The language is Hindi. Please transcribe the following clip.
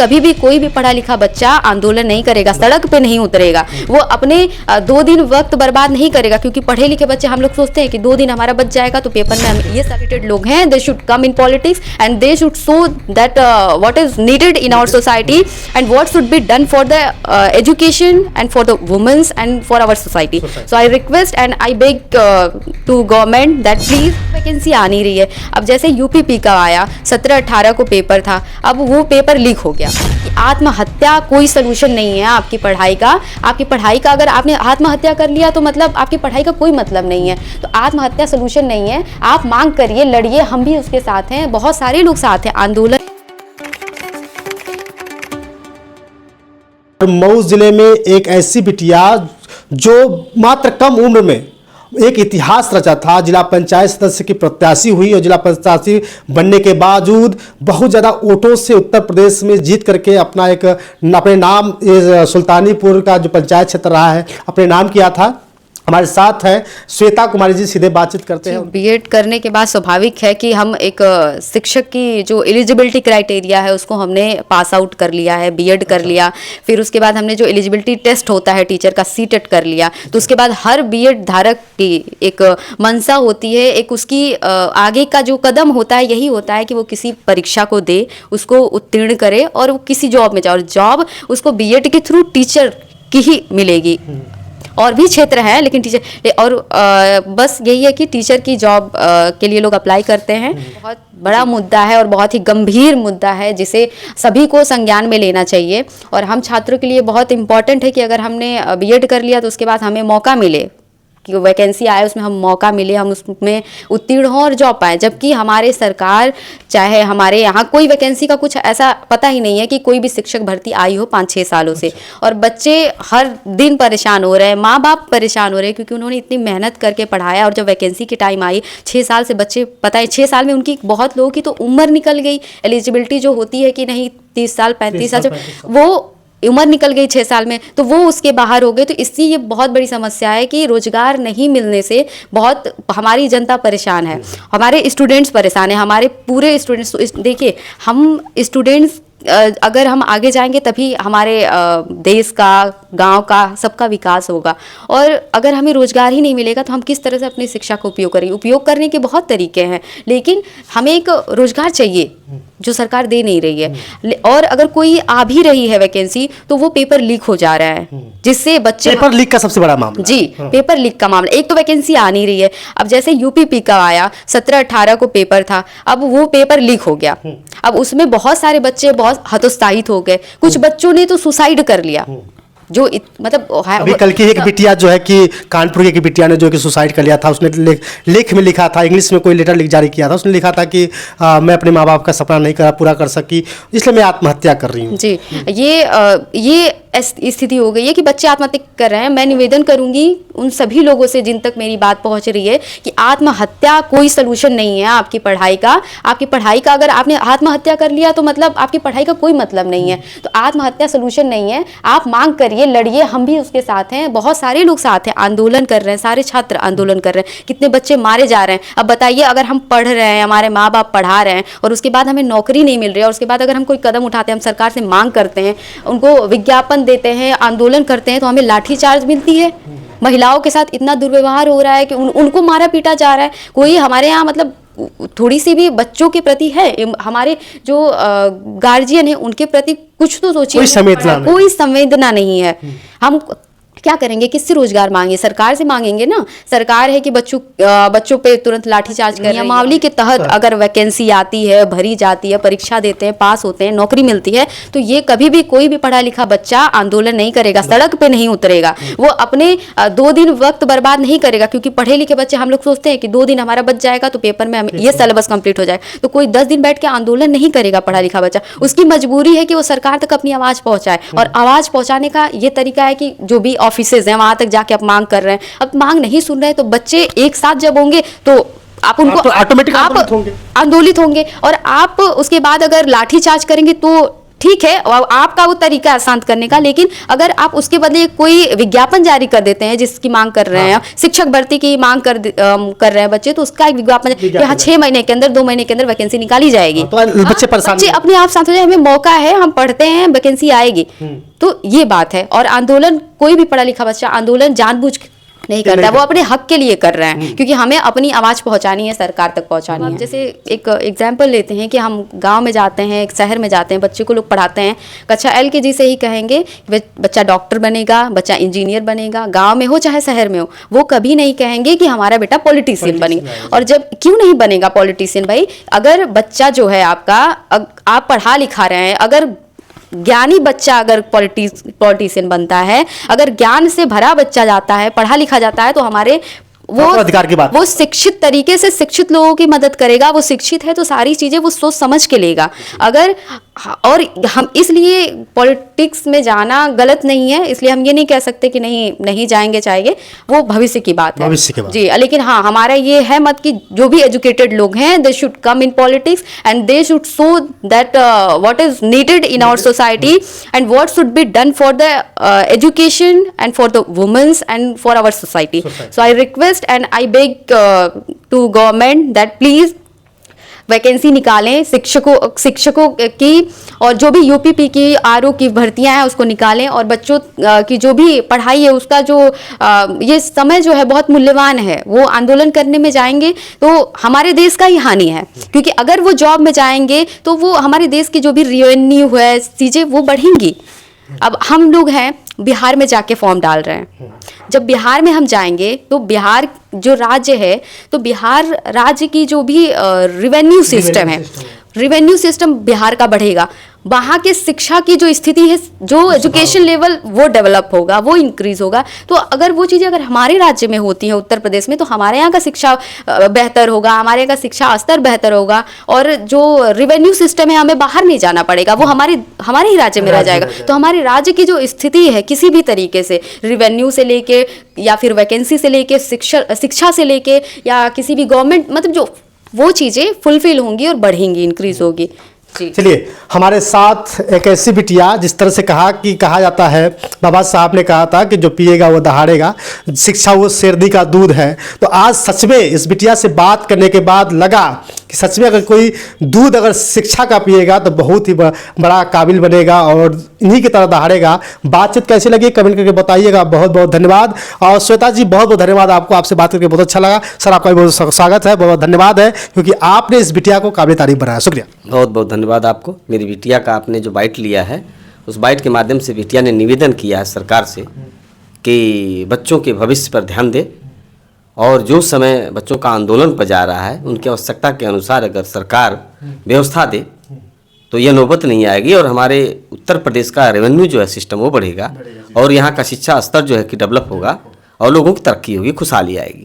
कभी भी कोई भी पढ़ा लिखा बच्चा आंदोलन नहीं करेगा, सड़क पे नहीं उतरेगा, वो अपने 2 दिन वक्त बर्बाद नहीं करेगा। क्योंकि पढ़े लिखे बच्चे, हम लोग सोचते हैं कि 2 दिन हमारा बच जाएगा तो पेपर में हम, ये सैटिस्फाइड लोग हैं, they should come in politics and they should show that what is needed in our society and what should be done for the education and for the womens and for our society. So I request and I beg to government that please, vacancy आ नहीं रही है। अब जैसे यूपीपी का आया, 17-18 को पेपर था, अब वो पेपर लीक हो गया। आत्महत्या कोई सलूशन नहीं है आपकी पढ़ाई का। आपकी पढ़ाई का अगर आपने आत्महत्या कर लिया तो मतलब आपकी पढ़ाई का कोई मतलब नहीं है। तो आत्महत्या सलूशन नहीं है। आप मांग करिए, लड़िए, हम भी उसके साथ हैं, बहुत सारे लोग साथ हैं। आंदोलन मऊ जिले में एक ऐसी बिटिया जो मात्र कम उम्र में एक इतिहास रचा था, जिला पंचायत सदस्य की प्रत्याशी हुई और जिला प्रत्याशी बनने के बावजूद बहुत ज़्यादा वोटों से उत्तर प्रदेश में जीत करके अपने नाम सुल्तानीपुर का जो पंचायत क्षेत्र रहा है अपने नाम किया था। हमारे साथ है श्वेता कुमारी जी, सीधे बातचीत करते हैं। बीएड करने के बाद स्वाभाविक है कि हम एक शिक्षक की जो एलिजिबिलिटी क्राइटेरिया है उसको हमने पास आउट कर लिया है, बीएड कर लिया। फिर उसके बाद हमने जो एलिजिबिलिटी टेस्ट होता है टीचर का, सीटेट कर लिया। तो उसके बाद हर बीएड धारक की एक मंशा होती है, एक उसकी आगे का जो कदम होता है यही होता है कि वो किसी परीक्षा को दे, उसको उत्तीर्ण करे और वो किसी जॉब में जाए। और जॉब उसको बीएड के थ्रू टीचर की ही मिलेगी। और भी क्षेत्र हैं लेकिन टीचर, और बस यही है कि टीचर की जॉब के लिए लोग अप्लाई करते हैं। बहुत बड़ा मुद्दा है और बहुत ही गंभीर मुद्दा है जिसे सभी को संज्ञान में लेना चाहिए। और हम छात्रों के लिए बहुत इम्पॉर्टेंट है कि अगर हमने बीएड कर लिया तो उसके बाद हमें मौका मिले कि वैकेंसी आए, उसमें हम मौका मिले, हम उसमें उत्तीर्ण हों और जॉब पाएँ। जबकि हमारे सरकार, चाहे हमारे यहाँ कोई वैकेंसी का कुछ ऐसा पता ही नहीं है कि कोई भी शिक्षक भर्ती आई हो 5-6 सालों से। और बच्चे हर दिन परेशान हो रहे हैं, माँ बाप परेशान हो रहे हैं क्योंकि उन्होंने इतनी मेहनत करके पढ़ाया और जब वैकेंसी की टाइम आई 6 साल से बच्चे, पता है 6 साल में उनकी, बहुत लोगों की तो उम्र निकल गई। एलिजिबिलिटी जो होती है कि नहीं 30 साल 35 साल, वो उम्र निकल गई 6 साल में, तो वो उसके बाहर हो गए। तो इससे ये बहुत बड़ी समस्या है कि रोजगार नहीं मिलने से बहुत हमारी जनता परेशान है, हमारे स्टूडेंट्स परेशान है, हमारे पूरे स्टूडेंट्स। देखिए, हम स्टूडेंट्स अगर हम आगे जाएंगे तभी हमारे देश का, गांव का, सबका विकास होगा। और अगर हमें रोजगार ही नहीं मिलेगा तो हम किस तरह से अपनी शिक्षा का उपयोग करेंगे? उपयोग करने के बहुत तरीके हैं, लेकिन हमें एक रोजगार चाहिए जो सरकार दे नहीं रही है। और अगर कोई आ भी रही है वैकेंसी तो वो पेपर लीक हो जा रहा है, जिससे बच्चे, पेपर लीक का सबसे बड़ा मामला जी, पेपर लीक का मामला। एक तो वैकेंसी आ नहीं रही है। अब जैसे यूपीपी का आया, 17-18 को पेपर था, अब वो पेपर लीक हो गया। अब उसमें बहुत सारे बच्चे बहुत हतोत्साहित हो गए। कुछ बच्चों ने तो सुसाइड कर लिया, जो मतलब अभी कल की एक बिटिया जो है कि कानपुर की एक बिटिया ने जो कि सुसाइड कर लिया था। उसने लेख में लिखा था, इंग्लिश में कोई लेटर लिख जारी किया था, उसने लिखा था कि मैं अपने माँ बाप का सपना नहीं पूरा कर सकी, इसलिए मैं आत्महत्या कर रही हूँ। जी, ये स्थिति हो गई है कि बच्चे आत्महत्या कर रहे हैं। मैं निवेदन करूंगी उन सभी लोगों से जिन तक मेरी बात पहुंच रही है कि आत्महत्या कोई सलूशन नहीं है आपकी पढ़ाई का। आपकी पढ़ाई का अगर आपने आत्महत्या कर लिया तो मतलब आपकी पढ़ाई का कोई मतलब नहीं है। तो आत्महत्या सलूशन नहीं है। आप मांग करिए, लड़िए, हम भी उसके साथ हैं, बहुत सारे लोग साथ हैं, आंदोलन कर रहे हैं, सारे छात्र आंदोलन कर रहे हैं। कितने बच्चे मारे जा रहे हैं। अब बताइए, अगर हम पढ़ रहे हैं, हमारे माँ बाप पढ़ा रहे हैं और उसके बाद हमें नौकरी नहीं मिल रही है, और उसके बाद अगर हम कोई कदम उठाते हैं, हम सरकार से मांग करते हैं, उनको विज्ञापन देते हैं, आंदोलन करते हैं, तो हमें लाठीचार्ज मिलती है। महिलाओं के साथ इतना दुर्व्यवहार हो रहा है कि उनको मारा पीटा जा रहा है। कोई हमारे यहाँ मतलब थोड़ी सी भी बच्चों के प्रति है, हमारे जो गार्जियन है उनके प्रति कुछ तो सोचिए। कोई संवेदना नहीं है। हम क्या करेंगे? किससे रोजगार मांगे? सरकार से मांगेंगे ना। सरकार है कि बच्चों पे तुरंत लाठीचार्ज कर, नियमावली के तहत अगर वैकेंसी आती है, भरी जाती है, परीक्षा देते हैं, पास होते हैं, नौकरी मिलती है, तो ये कभी भी कोई भी पढ़ा लिखा बच्चा आंदोलन नहीं करेगा, सड़क पे नहीं उतरेगा, वो अपने 2 दिन वक्त बर्बाद नहीं करेगा। क्योंकि पढ़े लिखे बच्चे, हम लोग सोचते हैं कि 2 दिन हमारा बच जाएगा तो पेपर में ये सिलेबस कंप्लीट हो जाएगा। तो कोई 10 दिन बैठ के आंदोलन नहीं करेगा पढ़ा लिखा बच्चा। उसकी मजबूरी है कि वो सरकार तक अपनी आवाज पहुंचाए। और आवाज पहुंचाने का ये तरीका है कि जो भी ऑफिसेज हैं वहां तक जाके आप मांग कर रहे हैं। अब मांग नहीं सुन रहे तो बच्चे एक साथ जब होंगे तो आप उनको ऑटोमेटिक आंदोलित होंगे। और आप उसके बाद अगर लाठीचार्ज करेंगे तो ठीक है और आपका वो तरीका है शांत करने का, लेकिन अगर आप उसके बदले कोई विज्ञापन जारी कर देते हैं जिसकी मांग कर रहे हैं, शिक्षक भर्ती की मांग कर रहे हैं बच्चे, तो उसका एक विज्ञापन कि हाँ 6 महीने के अंदर 2 महीने के अंदर वैकेंसी निकाली जाएगी, तो बच्चे परेशान बच्चे अपने आप शांत हो जाए, हमें मौका है, हम पढ़ते हैं, वैकेंसी आएगी। तो ये बात है। और आंदोलन, कोई भी पढ़ा लिखा बच्चा आंदोलन जानबूझ नहीं करता, वो अपने हक के लिए कर रहे हैं, क्योंकि हमें अपनी आवाज पहुंचानी है, सरकार तक पहुंचानी है। जैसे एक एग्जांपल लेते हैं कि हम गांव में जाते हैं, एक शहर में जाते हैं, बच्चे को लोग पढ़ाते हैं, कक्षा LKG से ही कहेंगे बच्चा डॉक्टर बनेगा, बच्चा इंजीनियर बनेगा, गांव में हो चाहे शहर में हो, वो कभी नहीं कहेंगे कि हमारा बेटा पॉलिटिशियन बनेगा। और जब क्यों नहीं बनेगा पॉलिटिशियन भाई? अगर बच्चा जो है आपका, आप पढ़ा लिखा रहे हैं, अगर ज्ञानी बच्चा अगर पॉलिटिशियन बनता है, अगर ज्ञान से भरा बच्चा जाता है, पढ़ा लिखा जाता है, तो हमारे वो अधिकार की बात, वो शिक्षित तरीके से शिक्षित लोगों की मदद करेगा। वो शिक्षित है तो सारी चीजें वो सोच समझ के लेगा। अगर और हम इसलिए पॉलिटिक्स में जाना गलत नहीं है, इसलिए हम ये नहीं कह सकते कि नहीं जाएंगे चाहिए, वो भविष्य की बात है, भविष्य की बात जी। लेकिन हाँ, हमारा ये है मत कि जो भी एजुकेटेड लोग हैं, they should come in politics and they should show that what is needed in our society and what should be done for the education and for the womens and for our society. So I request and I beg to government that please vacancy निकालें शिक्षकों की, और जो भी UPP की RO की भर्तियां हैं उसको निकालें, और बच्चों की जो भी पढ़ाई है उसका जो ये समय जो है बहुत मूल्यवान है, वो आंदोलन करने में जाएंगे तो हमारे देश का ही हानि है, क्योंकि अगर वो जॉब में जाएंगे तो वो हमारे देश की जो भी रेवेन्यू है, चीज़ें वो बढ़ेंगी। अब हम लोग हैं बिहार में जाके फॉर्म डाल रहे हैं, जब बिहार में हम जाएंगे तो बिहार जो राज्य है, तो बिहार राज्य की जो भी रेवेन्यू सिस्टम है, रेवेन्यू सिस्टम बिहार का बढ़ेगा, वहाँ के शिक्षा की जो स्थिति है, जो एजुकेशन लेवल वो डेवलप होगा, वो इंक्रीज होगा। तो अगर वो चीज़ें अगर हमारे राज्य में होती हैं, उत्तर प्रदेश में, तो हमारे यहाँ का शिक्षा बेहतर होगा, हमारे यहाँ का शिक्षा स्तर बेहतर होगा, और जो रेवेन्यू सिस्टम है हमें बाहर नहीं जाना पड़ेगा, वो हमारे ही राज्य में रह जाएगा। तो हमारे राज्य की जो स्थिति है किसी भी तरीके से, रेवेन्यू से लेके या फिर वैकेंसी से लेके, शिक्षा से लेके, या किसी भी गवर्नमेंट, मतलब जो वो चीज़ें फुलफिल होंगी और बढ़ेंगी, इंक्रीज होगी। चलिए, हमारे साथ एक ऐसी बिटिया, जिस तरह से कहा जाता है, बाबा साहब ने कहा था कि जो पिएगा वो दहाड़ेगा, शिक्षा वो शेरनी का दूध है। तो आज सच में इस बिटिया से बात करने के बाद लगा कि सच में अगर कोई दूध अगर शिक्षा का पिएगा तो बहुत ही बड़ा काबिल बनेगा और इन्हीं की तरह दहाड़ेगा। बातचीत कैसी लगी कमेंट करके बताइएगा। बहुत बहुत धन्यवाद। और श्वेता जी, बहुत बहुत धन्यवाद आपको, आपसे बात करके बहुत अच्छा लगा। सर, आपका भी बहुत स्वागत है, बहुत धन्यवाद है, क्योंकि आपने इस बिटिया को काबिल तारीफ बनाया। शुक्रिया। बहुत बहुत धन्यवाद आपको। मेरी बिटिया का आपने जो बाइट लिया है, उस बाइट के माध्यम से बिटिया ने निवेदन किया है सरकार से कि बच्चों के भविष्य पर ध्यान दे, और जो समय बच्चों का आंदोलन पर जा रहा है उनकी आवश्यकता के अनुसार अगर सरकार व्यवस्था दे तो यह नौबत नहीं आएगी, और हमारे उत्तर प्रदेश का रेवेन्यू जो है सिस्टम वो बढ़ेगा, और यहाँ का शिक्षा स्तर जो है कि डेवलप होगा, और लोगों की तरक्की होगी, खुशहाली आएगी।